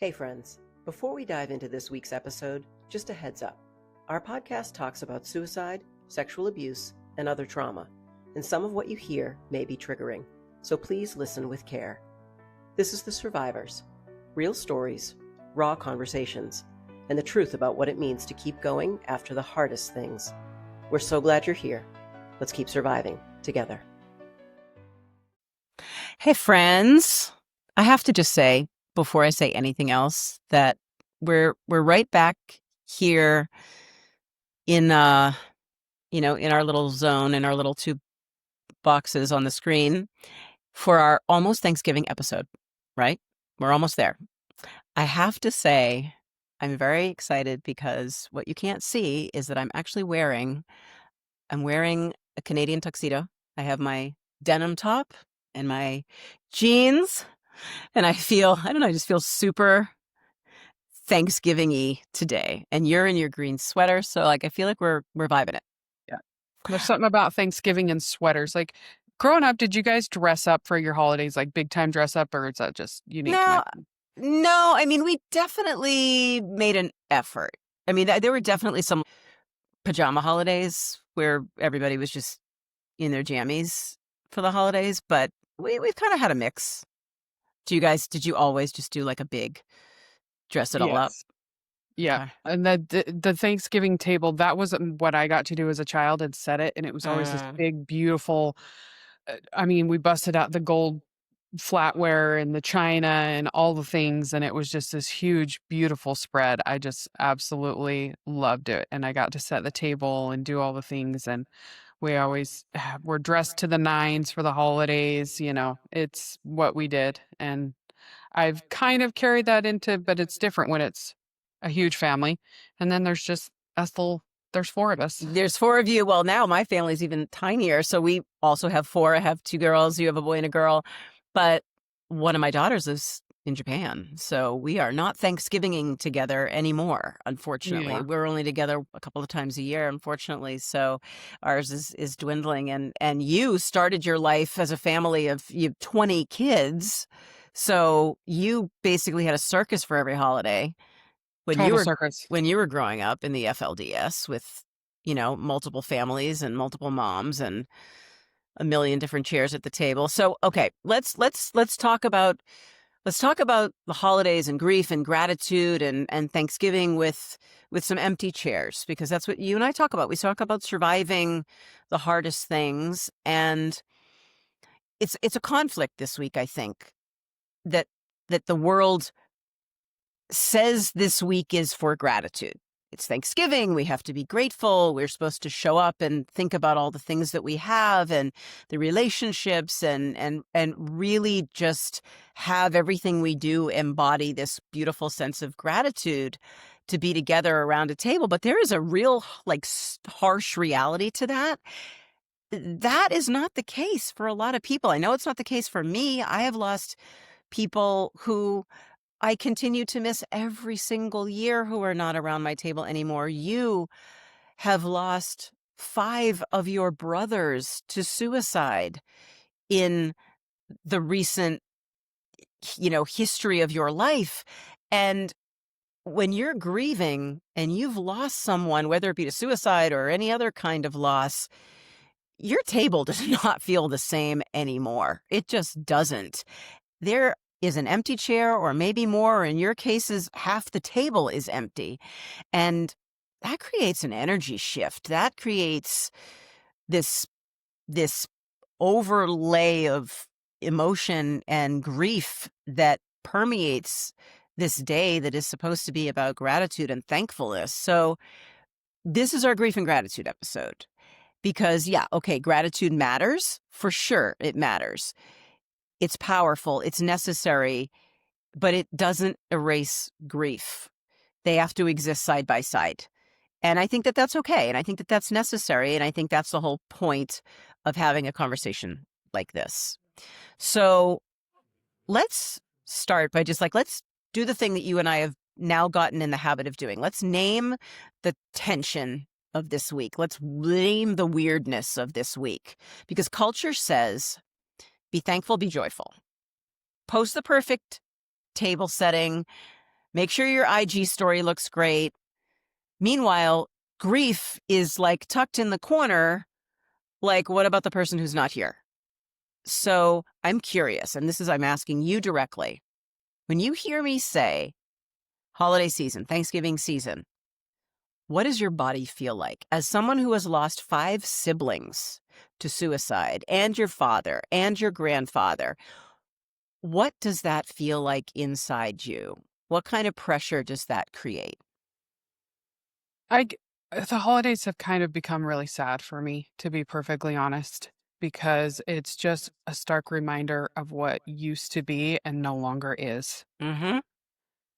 Hey friends, before we dive into this week's episode, just a heads up. Our podcast talks about suicide, sexual abuse, and other trauma, and some of what you hear may be triggering, so please listen with care. This is The Survivors, real stories, raw conversations, and the truth about what it means to keep going after the hardest things. We're so glad you're here. Let's keep surviving together. Hey friends, I have to just say, before I say anything else, that we're right back here in in our little zone, in our little two boxes on the screen for our almost Thanksgiving episode, right? We're almost there. I have to say, I'm very excited because what you can't see is that I'm wearing a Canadian tuxedo. I have my denim top and my jeans. And I just feel super Thanksgiving-y today. And you're in your green sweater, so I feel like we're vibing it. Yeah. There's something about Thanksgiving and sweaters. Like growing up, did you guys dress up for your holidays, like big time dress up, or is that just unique to my family? No, we definitely made an effort. There were definitely some pajama holidays where everybody was just in their jammies for the holidays, but we've kind of had a mix. Did you always just do like a big dress it all up? Yeah. And the Thanksgiving table, that was what I got to do as a child and set it. And it was always this big, beautiful, we busted out the gold flatware and the china and all the things. And it was just this huge, beautiful spread. I just absolutely loved it. And I got to set the table and do all the things. And we always were dressed to the nines for the holidays. It's what we did. And I've kind of carried that but it's different when it's a huge family. And then there's just there's four of us. There's four of you. Well, now my family's even tinier. So we also have four. I have two girls. You have a boy and a girl. But one of my daughters is in Japan. So we are not Thanksgiving together anymore, unfortunately. Yeah. We're only together a couple of times a year, unfortunately. So ours is dwindling. And you started your life as a family of 20 kids. So you basically had a circus for every holiday when you were growing up in the FLDS with, multiple families and multiple moms and a million different chairs at the table. So, okay, let's talk about the holidays and grief and gratitude and Thanksgiving with some empty chairs, because that's what you and I talk about. We talk about surviving the hardest things, and it's a conflict this week, I think, that the world says this week is for gratitude. It's Thanksgiving. We have to be grateful. We're supposed to show up and think about all the things that we have and the relationships and really just have everything we do embody this beautiful sense of gratitude to be together around a table. But there is a real harsh reality to that. That is not the case for a lot of people. I know it's not the case for me. I have lost people who I continue to miss every single year who are not around my table anymore. You have lost 5 of your brothers to suicide in the recent, history of your life. And when you're grieving and you've lost someone, whether it be to suicide or any other kind of loss, your table does not feel the same anymore. It just doesn't. There is an empty chair, or maybe more, or in your cases, half the table is empty. And that creates an energy shift. That creates this overlay of emotion and grief that permeates this day that is supposed to be about gratitude and thankfulness. So this is our grief and gratitude episode. Because, gratitude matters. For sure, it matters. It's powerful, it's necessary, but it doesn't erase grief. They have to exist side by side. And I think that that's okay. And I think that that's necessary. And I think that's the whole point of having a conversation like this. So let's start by just let's do the thing that you and I have now gotten in the habit of doing. Let's name the tension of this week. Let's name the weirdness of this week. Because culture says, be thankful, be joyful. Post the perfect table setting. Make sure your IG story looks great. Meanwhile, grief is like tucked in the corner. Like, what about the person who's not here? So I'm curious, and I'm asking you directly. When you hear me say holiday season, Thanksgiving season, what does your body feel like? As someone who has lost 5 siblings to suicide, and your father and your grandfather, what does that feel like inside you? What kind of pressure does that create? I g The holidays have kind of become really sad for me, to be perfectly honest, because it's just a stark reminder of what used to be and no longer is, Mm-hmm.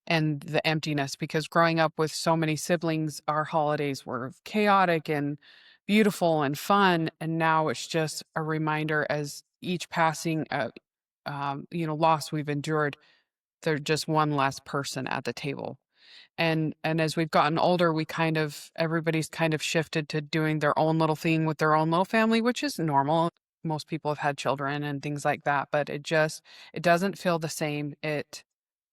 and the emptiness, because growing up with so many siblings, our holidays were chaotic and beautiful and fun, and now it's just a reminder as each passing, loss we've endured, they're just one less person at the table. And as we've gotten older, we kind of everybody's kind of shifted to doing their own little thing with their own little family, which is normal. Most people have had children and things like that, but it doesn't feel the same.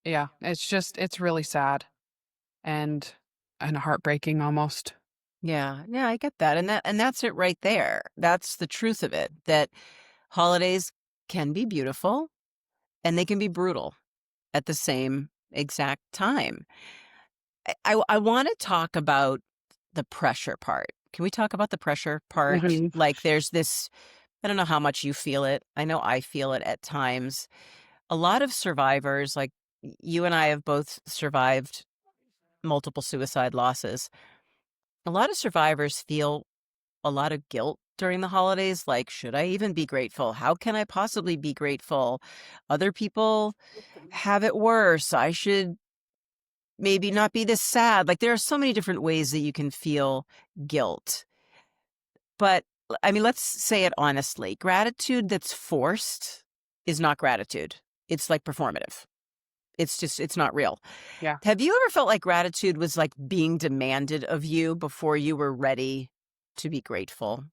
Yeah, it's really sad and heartbreaking almost. Yeah, yeah, I get that. And that's it right there. That's the truth of it, that holidays can be beautiful and they can be brutal at the same exact time. I want to talk about the pressure part. Can we talk about the pressure part? Mhm. Like there's this, I don't know how much you feel it. I know I feel it at times. A lot of survivors, like you and I have both survived multiple suicide losses. A lot of survivors feel a lot of guilt during the holidays. Like, should I even be grateful? How can I possibly be grateful? Other people have it worse. I should maybe not be this sad. Like, there are so many different ways that you can feel guilt. But I mean, let's say it honestly, gratitude that's forced is not gratitude. It's like performative. It's not real. Yeah. Have you ever felt like gratitude was like being demanded of you before you were ready to be grateful?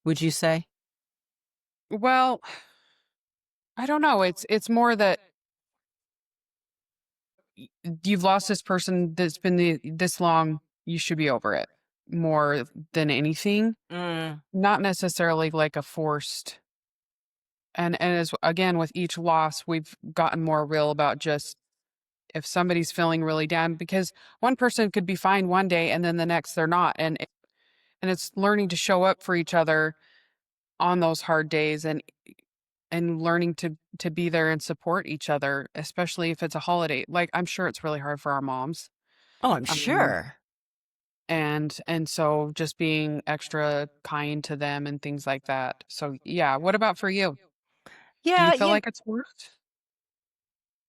Would you say? Well, I don't know. It's more that you've lost this person that's been this long. You should be over it more than anything. Mm. Not necessarily like a forced. And as again, with each loss, we've gotten more real about just if somebody's feeling really down, because one person could be fine one day and then the next they're not. And it's learning to show up for each other on those hard days, and learning to be there and support each other, especially if it's a holiday. Like I'm sure it's really hard for our moms. Oh, I'm Um, sure. and so just being extra kind to them and things like that. So yeah, what about for you? Do you Yeah, feel like it's worth?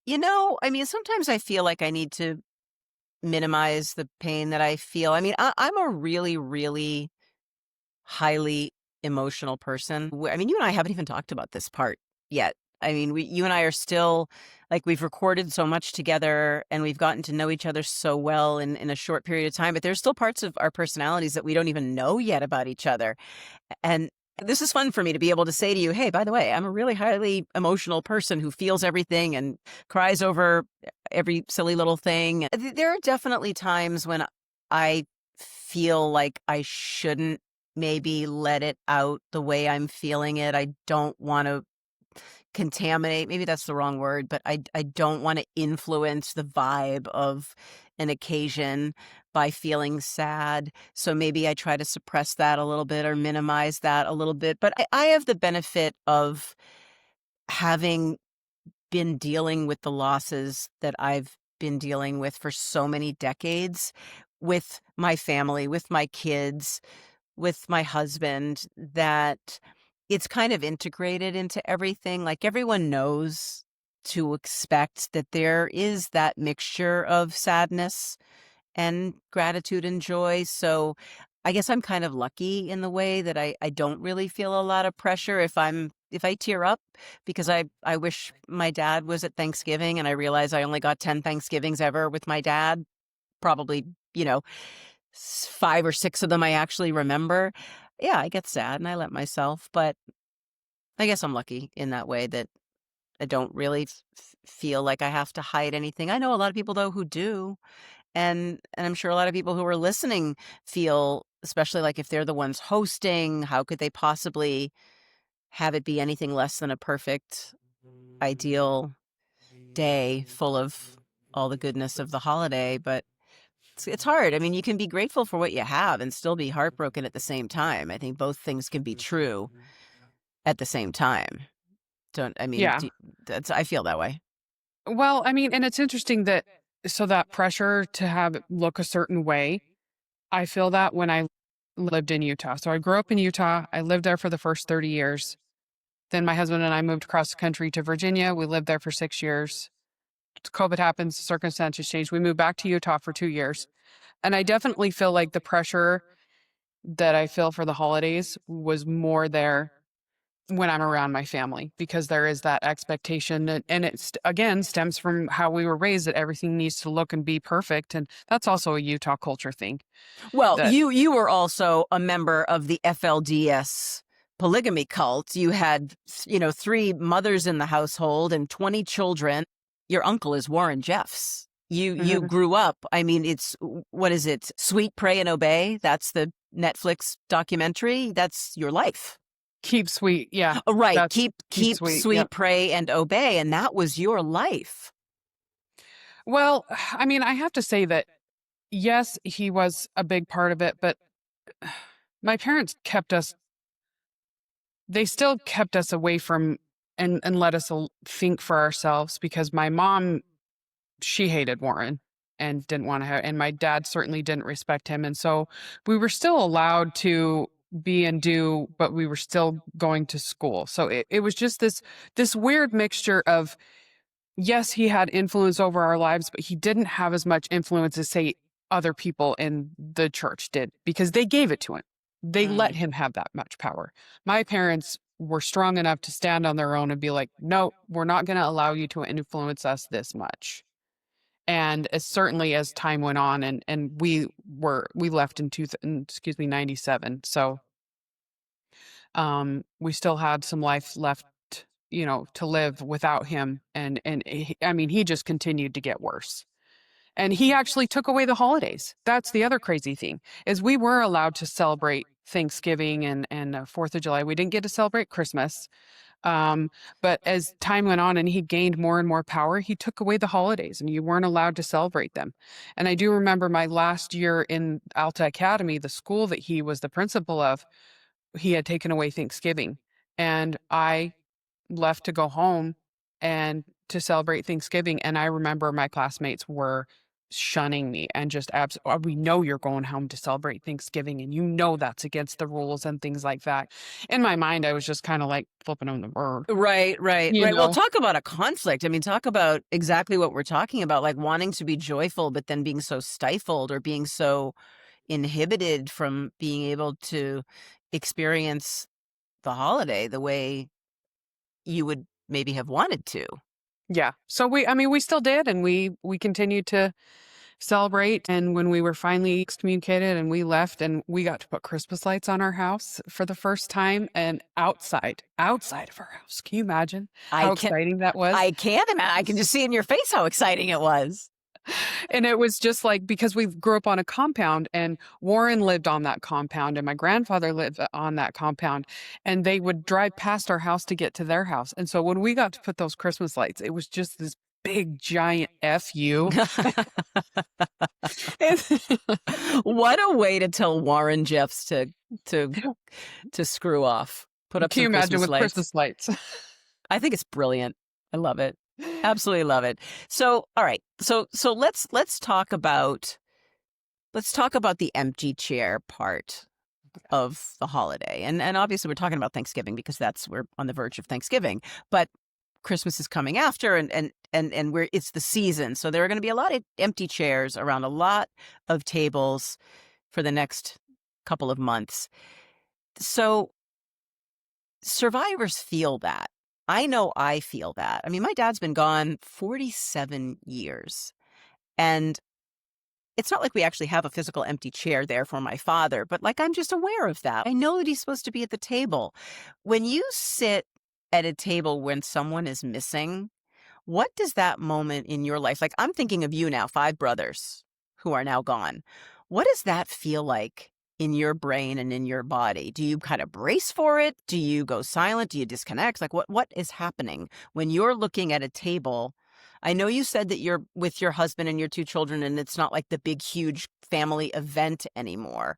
I mean, sometimes I feel like I need to minimize the pain that I feel. I mean, I'm a really, really highly emotional person. I mean, you and I haven't even talked about this part yet. I mean, you and I are still like we've recorded so much together and we've gotten to know each other so well in a short period of time, but there's still parts of our personalities that we don't even know yet about each other. And this is fun for me to be able to say to you, hey, by the way, I'm a really highly emotional person who feels everything and cries over every silly little thing. There are definitely times when I feel like I shouldn't maybe let it out the way I'm feeling it. I don't want to contaminate, maybe that's the wrong word, but I don't want to influence the vibe of an occasion by feeling sad. So maybe I try to suppress that a little bit or minimize that a little bit. But I have the benefit of having been dealing with the losses that I've been dealing with for so many decades with my family, with my kids, with my husband, that it's kind of integrated into everything. Like everyone knows to expect that there is that mixture of sadness and gratitude and joy. So I guess I'm kind of lucky in the way that I don't really feel a lot of pressure if I tear up because I wish my dad was at Thanksgiving and I realize I only got 10 Thanksgivings ever with my dad. Probably, 5 or 6 of them I actually remember. Yeah, I get sad and I let myself, but I guess I'm lucky in that way that I don't really feel like I have to hide anything. I know a lot of people though who do, and I'm sure a lot of people who are listening feel, especially like if they're the ones hosting, how could they possibly have it be anything less than a perfect, ideal day full of all the goodness of the holiday? But it's hard. I mean, you can be grateful for what you have and still be heartbroken at the same time. I think both things can be true at the same time. Don't I mean, Yeah. that's I feel that way. Well, I mean, and it's interesting that so that pressure to have it look a certain way, I feel that when I lived in Utah. So I grew up in Utah. I lived there for the first 30 years. Then my husband and I moved across the country to Virginia. We lived there for 6 years. COVID happens, circumstances change. We moved back to Utah for 2 years. And I definitely feel like the pressure that I feel for the holidays was more there when I'm around my family because there is that expectation. And it's again stems from how we were raised that everything needs to look and be perfect. And that's also a Utah culture thing Well, that you were also a member of the FLDS polygamy cult. You had, three mothers in the household and 20 children. Your uncle is Warren Jeffs. You Mhm. grew up. I mean, it's what is it? Sweet, Pray, and Obey. That's the Netflix documentary. That's your life. Keep sweet. Yeah. Right. That's keep Keep sweet. sweet, Yep. pray, and obey. And that was your life. Well, I mean, I have to say that yes, he was a big part of it, but my parents kept us, they still kept us away from and let us think for ourselves because my mom, she hated Warren and didn't want to have, and my dad certainly didn't respect him. And so we were still allowed to be and do, but we were still going to school. So it was just this weird mixture of yes, he had influence over our lives, but he didn't have as much influence as, say, other people in the church did because they gave it to him. They let Mm. him have that much power. My parents were strong enough to stand on their own and be like, no, we're not going to allow you to influence us this much. And as certainly as time went on, and we left in 97. So we still had some life left, to live without him. And I mean, he just continued to get worse. And he actually took away the holidays. That's the other crazy thing is we were allowed to celebrate Thanksgiving and 4th of July. We didn't get to celebrate Christmas. But as time went on and he gained more and more power, he took away the holidays and you weren't allowed to celebrate them. And I do remember my last year in Alta Academy, the school that he was the principal of, he had taken away Thanksgiving. And I left to go home and to celebrate Thanksgiving. And I remember my classmates were shunning me and just we know you're going home to celebrate Thanksgiving and that's against the rules and things like that. In my mind, I was just kind of like flipping on the bird, Right, right, you right. Well, know? talk about a conflict. I mean, talk about exactly what we're talking about, like wanting to be joyful, but then being so stifled or being so inhibited from being able to experience the holiday the way you would maybe have wanted to. Yeah. So we still did. And we continued to celebrate. And when we were finally excommunicated and we left and we got to put Christmas lights on our house for the first time and outside of our house. Can you imagine I how can exciting that was? I can't imagine. I can just see in your face how exciting it was. And it was just like because we grew up on a compound and Warren lived on that compound and my grandfather lived on that compound and they would drive past our house to get to their house. And so when we got to put those Christmas lights, it was just this big giant FU. What a way to tell Warren Jeffs to to screw off. Put up Can you some imagine Christmas with lights. Christmas lights? I think it's brilliant. I love it. Absolutely love it. So, all right. So let's talk about the empty chair part of the holiday. And obviously we're talking about Thanksgiving because we're on the verge of Thanksgiving. But Christmas is coming after and it's the season. So there are going to be a lot of empty chairs around a lot of tables for the next couple of months. So survivors feel that. I know I feel that. I mean, my dad's been gone 47 years. And it's not like we actually have a physical empty chair there for my father, but like I'm just aware of that. I know that he's supposed to be at the table. When you sit at a table when someone is missing, what does that moment in your life, like, I'm thinking of you now, 5 brothers who are now gone. What does that feel like in your brain and in your body? Do you kind of brace for it? Do you go silent? Do you disconnect? Like, what is happening when you're looking at a table? I know you said that you're with your husband and your 2 children, and it's not like the big, huge family event anymore,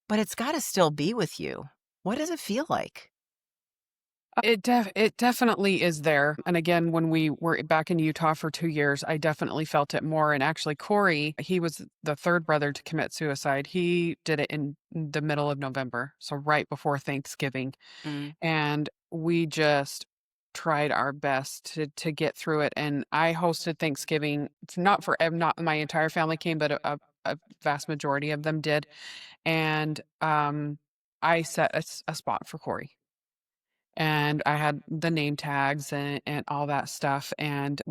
but it's gotta still be with you. What does it feel like? It definitely is there, and again, when we were back in Utah for 2 years, I definitely felt it more, and actually Corey, he was the 3rd brother to commit suicide. He did it in the middle of November, so right before Thanksgiving, Mm, and we just tried our best to get through it, and I hosted Thanksgiving. It's not for not my entire family came, but a vast majority of them did, and, I set a spot for Corey. And I had the name tags and all that stuff, and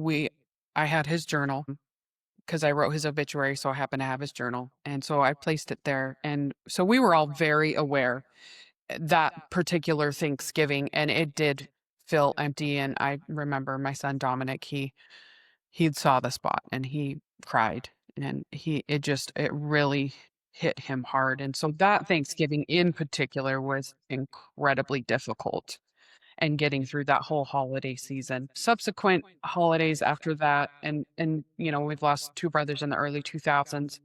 I had his journal because I wrote his obituary, so I happened to have his journal, and so I placed it there, and so we were all very aware that particular Thanksgiving, and it did feel empty, and I remember my son Dominic, he'd saw the spot, and he cried, and it really hit him hard, and so that Thanksgiving in particular was incredibly difficult and getting through that whole holiday season. Subsequent holidays after that, and we've lost 2 brothers in the early 2000s.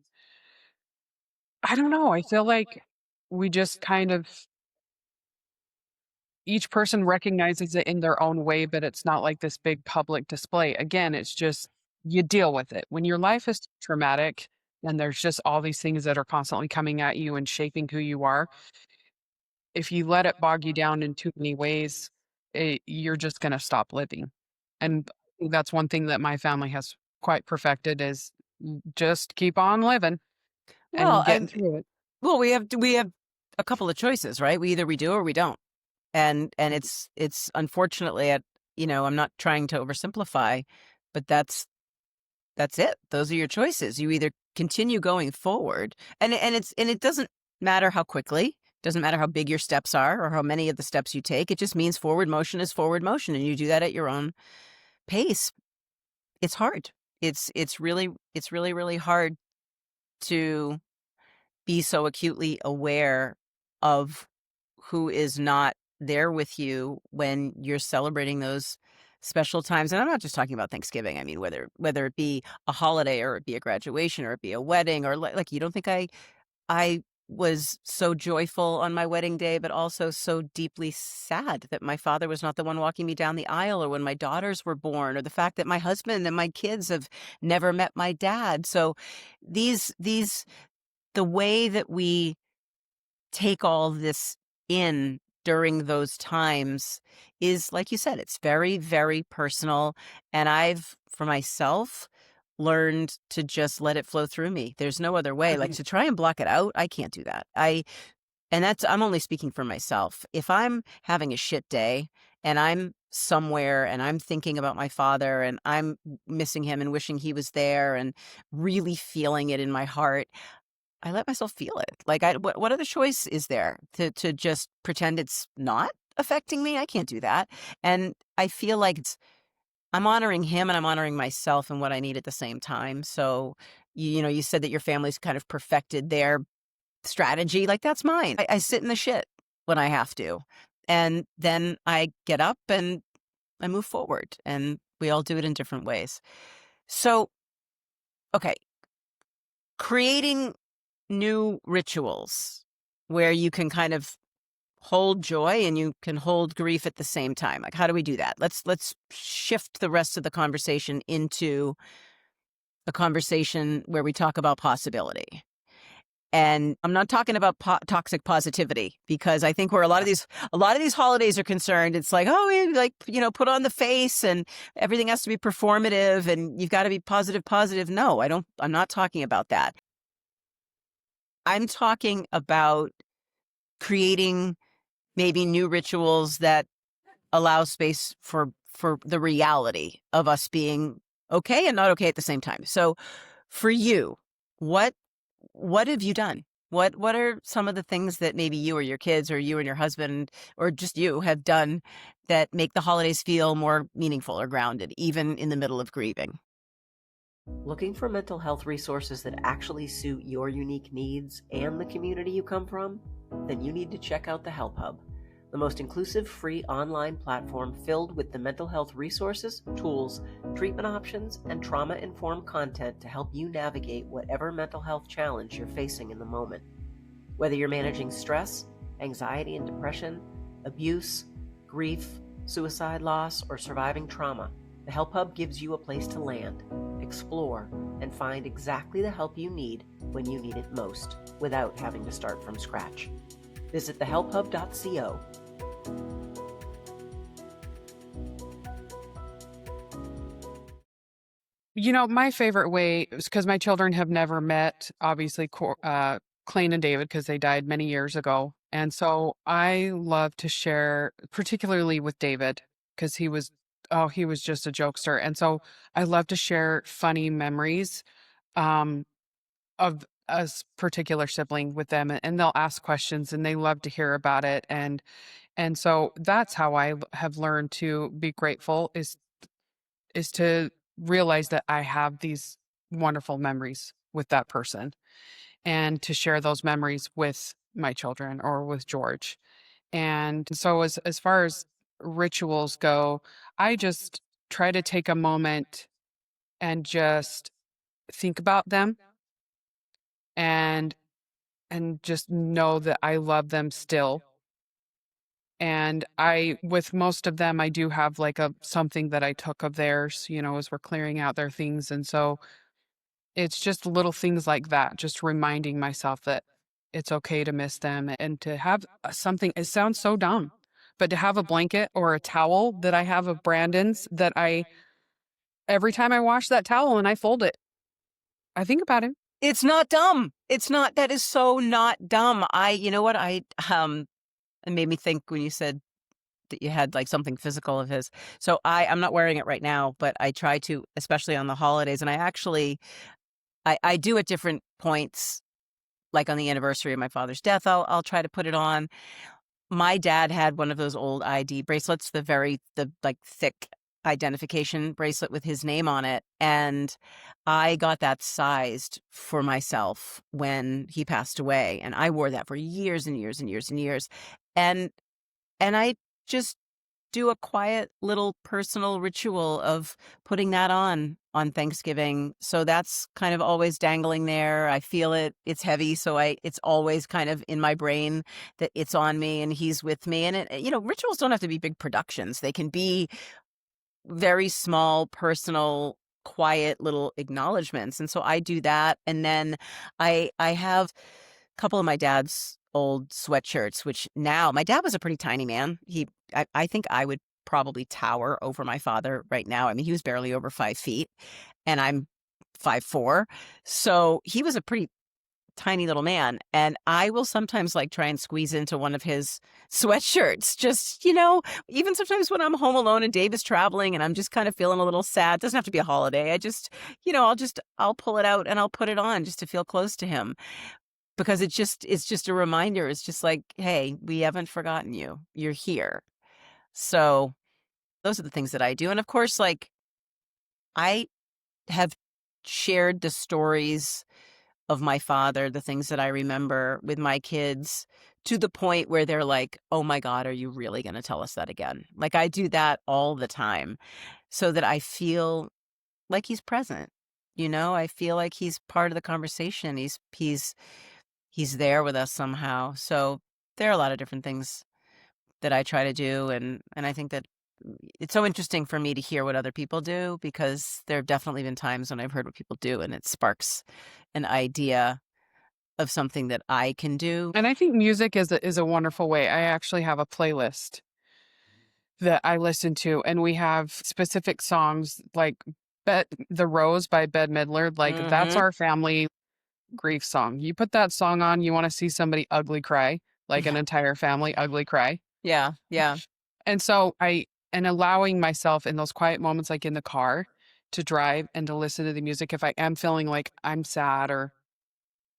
I don't know, I feel like we just kind of each person recognizes it in their own way, but it's not like this big public display. Again, it's just you deal with it. When your life is traumatic and there's just all these things that are constantly coming at you and shaping who you are, if you let it bog you down in too many ways, you're just gonna stop living. And I think that's one thing that my family has quite perfected is just keep on living well, and getting through it. well, we have a couple of choices, right? We do or we don't. And Mhm. it's unfortunately I'm not trying to oversimplify, but that's it. Those are your choices. You either continue going forward, and it doesn't matter how quickly, doesn't matter how big your steps are or how many of the steps you take. It just means forward motion is forward motion, and you do that at your own pace. It's hard. It's really really hard to be so acutely aware of who is not there with you when you're celebrating those special times. And I'm not just talking about Thanksgiving. I mean, whether it be a holiday or it be a graduation or it be a wedding or like you don't think I was so joyful on my wedding day, but also so deeply sad that my father was not the one walking me down the aisle, or when my daughters were born, or the fact that my husband and my kids have never met my dad. So these the way that we take all this in during those times is, like you said, it's very, very personal. And I've, for myself, learned to just let it flow through me. There's no other way. Like to try and block it out, I can't do that. I'm only speaking for myself. If I'm having a shit day and I'm somewhere and I'm thinking about my father and I'm missing him and wishing he was there and really feeling it in my heart, I let myself feel it. Like, what other choice is there to just pretend it's not affecting me? I can't do that. And I feel like I'm honoring him and I'm honoring myself and what I need at the same time. So, you said that your family's kind of perfected their strategy. Like, that's mine. I sit in the shit when I have to. And then I get up and I move forward. And we all do it in different ways. So, okay, creating new rituals where you can kind of hold joy and you can hold grief at the same time. Like, how do we do that? Let's shift the rest of the conversation into a conversation where we talk about possibility. And I'm not talking about toxic positivity, because I think where a lot of these holidays are concerned, it's like, oh, like, put on the face and everything has to be performative and you've got to be positive. No, I don't. I'm not talking about that. I'm talking about creating maybe new rituals that allow space for the reality of us being okay and not okay at the same time. So for you, what what have you done? What are some of the things that maybe you or your kids or you and your husband or just you have done that make the holidays feel more meaningful or grounded, even in the middle of grieving? Looking for mental health resources that actually suit your unique needs and the community you come from? Then you need to check out the Help Hub, the most inclusive free online platform filled with the mental health resources, tools, treatment options, and trauma informed content to help you navigate whatever mental health challenge you're facing in the moment. Whether you're managing stress, anxiety and depression, abuse, grief, suicide loss, or surviving trauma, the Help Hub gives you a place to land, explore, and find exactly the help you need when you need it most, without having to start from scratch. Visit thehelphub.co. My favorite way is because my children have never met, obviously, Clayne and David, because they died many years ago. And so I love to share, particularly with David, because he was just a jokester. And so I love to share funny memories um, of particular sibling with them, and they'll ask questions and they love to hear about it. And so that's how have learned to be grateful is to realize that I have these wonderful memories with that person and to share those memories with my children or with George. And so as far as rituals go, I just try to take a moment and just think about them and just know that I love them still. And with most of them, I do have like a something that I took of theirs, as we're clearing out their things. And so it's just little things like that, just reminding myself that it's okay to miss them and to have something. It sounds so dumb, but to have a blanket or a towel that I have of Brandon's that every time I wash that towel and I fold it, I think about him. It's not dumb. It's not. That is so not dumb. You know what? It made me think when you said that you had like something physical of his. So I'm not wearing it right now, but I try to, especially on the holidays. And I do at different points, like on the anniversary of my father's death, I'll try to put it on. My dad had one of those old ID bracelets, the like thick identification bracelet with his name on it. And I got that sized for myself when he passed away. And I wore that for years and years and years and years. And I just do a quiet little personal ritual of putting that on Thanksgiving. So that's kind of always dangling there. I feel it. It's heavy, so it's always kind of in my brain that it's on me and he's with me. And rituals don't have to be big productions. They can be very small, personal, quiet little acknowledgments. And so I do that. And then I have a couple of my dad's old sweatshirts, which now my dad was a pretty tiny man. I think I would probably tower over my father right now. I mean, he was barely over 5 feet and I'm 5'4". So he was a pretty tiny little man. And I will sometimes like try and squeeze into one of his sweatshirts. Just, even sometimes when I'm home alone and Dave is traveling and I'm just kind of feeling a little sad. It doesn't have to be a holiday. I just, I'll pull it out and I'll put it on just to feel close to him. Because it's just a reminder. It's just like, hey, we haven't forgotten you. You're here. So those are the things that I do. And of course, like I have shared the stories of my father, the things that I remember with my kids to the point where they're like, oh my God, are you really going to tell us that again? Like I do that all the time so that I feel like he's present. I feel like he's part of the conversation. He's there with us somehow. So there are a lot of different things that I try to do. And I think that it's so interesting for me to hear what other people do because there have definitely been times when I've heard what people do and it sparks an idea of something that I can do. And I think music is a wonderful way. I actually have a playlist that I listen to, and we have specific songs like The Rose by Bette Midler. Like that's Mhm. our family grief song. You put that song on, you want to see somebody ugly cry, like an Yeah. entire family ugly cry. Yeah. Yeah. And so and allowing myself in those quiet moments, like in the car, to drive and to listen to the music if I am feeling like I'm sad or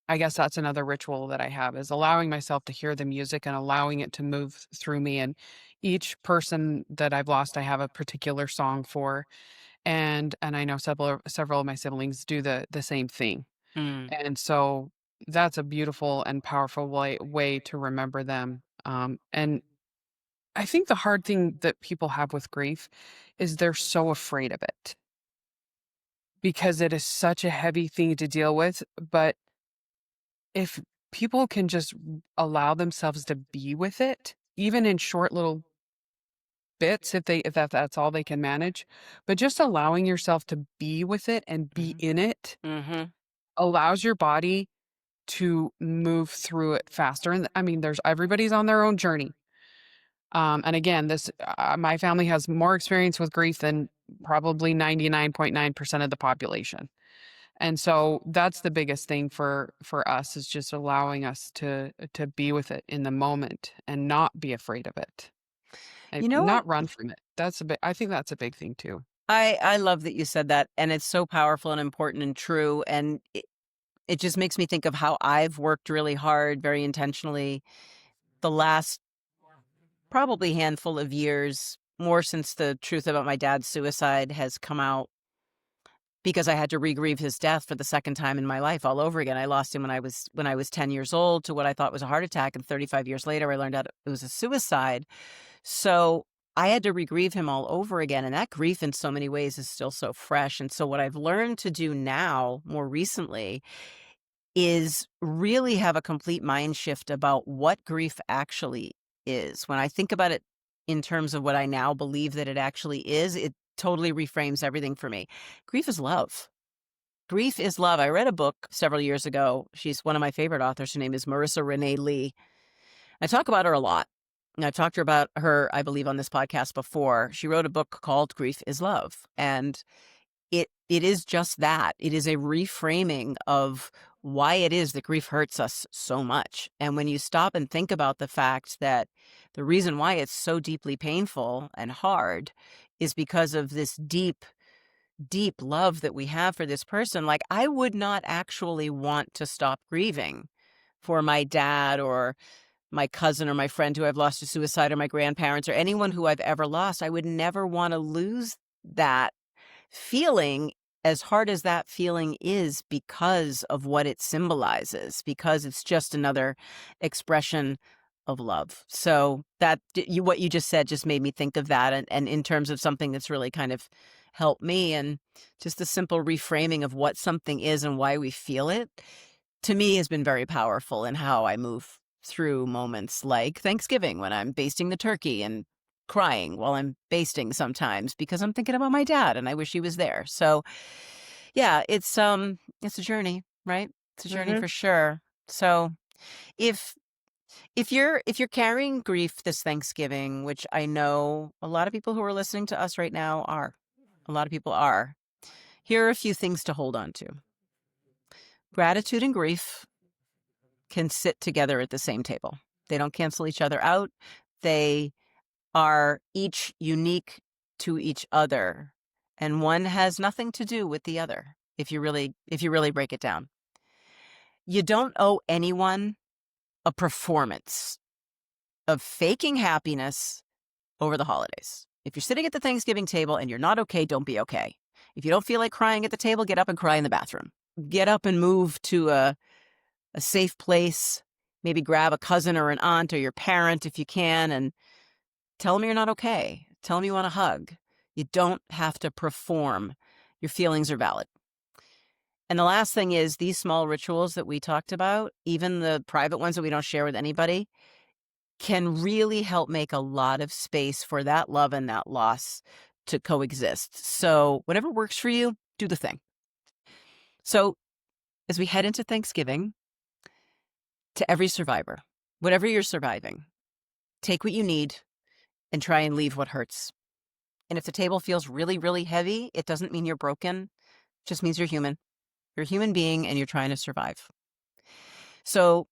I guess that's another ritual that I have, is allowing myself to hear the music and allowing it to move through me. And each person that I've lost, I have a particular song for. And I know several of my siblings do the same thing. Mm. And so that's a beautiful and powerful way to remember them. And I think the hard thing that people have with grief is they're so afraid of it because it is such a heavy thing to deal with. But if people can just allow themselves to be with it, even in short little bits, if that's all they can manage, but just allowing yourself to be with it and be Mhm. in it Mhm. allows your body to move through it faster. And I mean, there's everybody's on their own journey. And again, this my family has more experience with grief than probably 99.9% of the population. And so that's the biggest thing for us, is just allowing us to be with it in the moment and not be afraid of it. And You know what? not run from it. I think that's a big thing too. I love that you said that, and it's so powerful and important and true, and it just makes me think of how I've worked really hard, very intentionally, the last probably handful of years, more since the truth about my dad's suicide has come out, because I had to re-grieve his death for the second time in my life all over again. I lost him when I was 10 years old to what I thought was a heart attack, and 35 years later I learned out it was a suicide. So I had to re-grieve him all over again, and that grief in so many ways is still so fresh. And so what I've learned to do now, more recently, is really have a complete mind shift about what grief actually is. When I think about it in terms of what I now believe that it actually is, it totally reframes everything for me. Grief is love. Grief is love. I read a book several years ago. She's one of my favorite authors. Her name is Marissa Renee Lee. I talk about her a lot. And I've talked to her about her, I believe, on this podcast before. She wrote a book called Grief is Love. And it is just that. It is a reframing of why it is that grief hurts us so much. And when you stop and think about the fact that the reason why it's so deeply painful and hard is because of this deep, deep love that we have for this person, like, I would not actually want to stop grieving for my dad or my cousin or my friend who I've lost to suicide, or my grandparents or anyone who I've ever lost. I would never want to lose that feeling, as hard as that feeling is, because of what it symbolizes, because it's just another expression of love. So that what you just said just made me think of that, and in terms of something that's really kind of helped me, and just the simple reframing of what something is and why we feel it, to me, has been very powerful in how I move through moments like Thanksgiving, when I'm basting the turkey and crying while I'm basting sometimes because I'm thinking about my dad and I wish he was there. So yeah, it's a journey, right? It's a journey Mhm. for sure. So if if you're carrying grief this Thanksgiving, which I know a lot of people who are listening to us right now are, a lot of people are, here are a few things to hold on to. Gratitude and grief can sit together at the same table. They don't cancel each other out. They are each unique to each other, and one has nothing to do with the other, if you really break it down. You don't owe anyone a performance of faking happiness over the holidays. If you're sitting at the Thanksgiving table and you're not okay, don't be okay. If you don't feel like crying at the table, get up and cry in the bathroom. Get up and move to a safe place. Maybe grab a cousin or an aunt or your parent if you can, and tell them you're not okay. Tell them you want a hug. You don't have to perform. Your feelings are valid. And the last thing is, these small rituals that we talked about, even the private ones that we don't share with anybody, can really help make a lot of space for that love and that loss to coexist. So whatever works for you, do the thing. So as we head into Thanksgiving, to every survivor, whatever you're surviving, take what you need and try and leave what hurts. And if the table feels really, really heavy, it doesn't mean you're broken. It just means you're human. You're a human being and you're trying to survive. So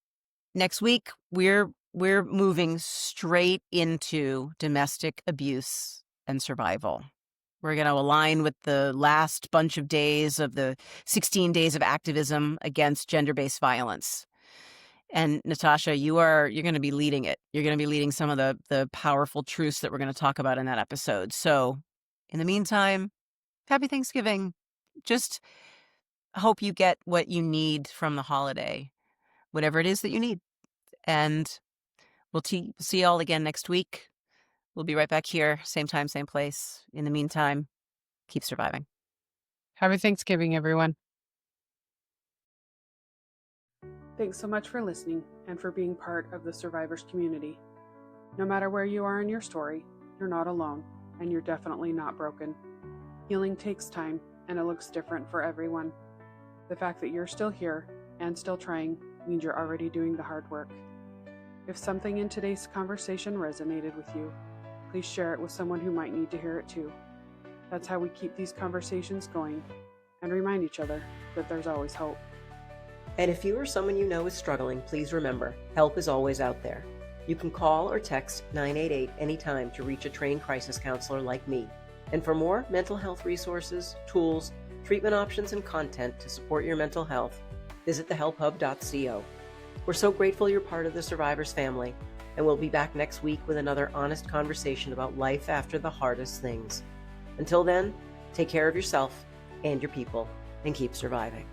next week, we're moving straight into domestic abuse and survival. We're going to align with the last bunch of days of the 16 days of activism against gender-based violence. And Natasha, you're going to be leading it. You're going to be leading some of the powerful truths that we're going to talk about in that episode. So in the meantime, happy Thanksgiving. Just hope you get what you need from the holiday, whatever it is that you need. And we'll see you all again next week. We'll be right back here, same time, same place. In the meantime, keep surviving. Happy Thanksgiving, everyone. Thanks so much for listening and for being part of the survivors community. No matter where you are in your story, you're not alone, and you're definitely not broken. Healing takes time, and it looks different for everyone. The fact that you're still here and still trying means you're already doing the hard work. If something in today's conversation resonated with you, please share it with someone who might need to hear it too. That's how we keep these conversations going and remind each other that there's always hope. And if you or someone you know is struggling, please remember, help is always out there. You can call or text 988 anytime to reach a trained crisis counselor like me. And for more mental health resources, tools, treatment options, and content to support your mental health, visit thehelphub.co. We're so grateful you're part of the Survivors family, and we'll be back next week with another honest conversation about life after the hardest things. Until then, take care of yourself and your people, and keep surviving.